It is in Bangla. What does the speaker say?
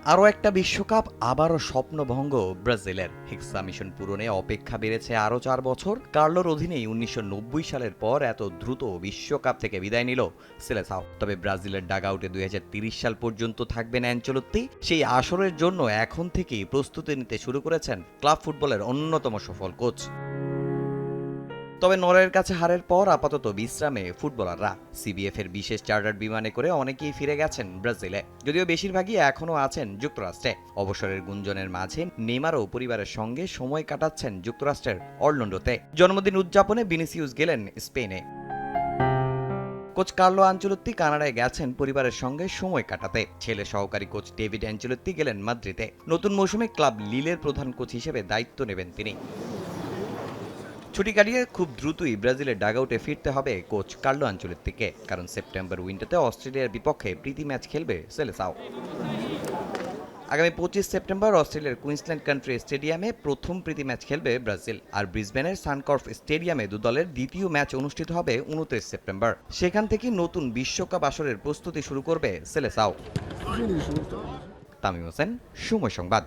আরও একটা বিশ্বকাপ, আবারও স্বপ্নভঙ্গ ব্রাজিলের। হেক্সা মিশন পূরণে অপেক্ষা বেড়েছে আরও 4 বছর। কার্লোর অধীনেই 1990 সালের পর এত দ্রুত বিশ্বকাপ থেকে বিদায় নিল সেলেসাও। তবে ব্রাজিলের ডাগআউটে 2030 সাল পর্যন্ত থাকবেন অ্যানচেলোত্তি। সেই আসরের জন্য এখন থেকেই প্রস্তুতি নিতে শুরু করেছেন ক্লাব ফুটবলের অন্যতম সফল কোচ। তবে নরওয়ের কাছে হারের পর আপাতত বিশ্রামে ফুটবলাররা। সিবিএফ এর বিশেষ চার্টার্ড বিমানে করে অনেকেই ফিরে গেছেন ব্রাজিলে, যদিও বেশিরভাগই এখনও আছেন যুক্তরাষ্ট্রে। অবসরের গুঞ্জনের মাঝে নেইমারও পরিবারের সঙ্গে সময় কাটাচ্ছেন যুক্তরাষ্ট্রের অরল্যান্ডোতে। জন্মদিন উদযাপনে ভিনিসিয়াস গেলেন স্পেনে। কোচ কার্লো আনচেলোত্তি কানাডায় গেছেন পরিবারের সঙ্গে সময় কাটাতে। ছেলে সহকারী কোচ ডেভিড আনচেলোত্তি গেলেন মাদ্রিদে। নতুন মৌসুমে ক্লাব লিলের প্রধান কোচ হিসেবে দায়িত্ব নেবেন তিনি। ছুটি কাটিয়ে খুব দ্রুতই ব্রাজিলের ডাগআউটে ফিরতে হবে কোচ কার্লো আনচেলোত্তিকে, কারণ সেপ্টেম্বর উইন্ডোতে অস্ট্রেলিয়ার বিপক্ষে প্রীতি ম্যাচ খেলবে সেলেসাও। আগামী 25 সেপ্টেম্বর অস্ট্রেলিয়ার কুইন্সল্যান্ড কান্ট্রি স্টেডিয়ামে প্রথম প্রীতি ম্যাচ খেলবে ব্রাজিল, আর ব্রিসবেনের সানকর্ফ স্টেডিয়ামে দুদলের দ্বিতীয় ম্যাচ অনুষ্ঠিত হবে 29 সেপ্টেম্বর। সেখান থেকে নতুন বিশ্বকাপ আসরের প্রস্তুতি শুরু করবে সেলেসাও। তামিম হোসেন, সময় সংবাদ।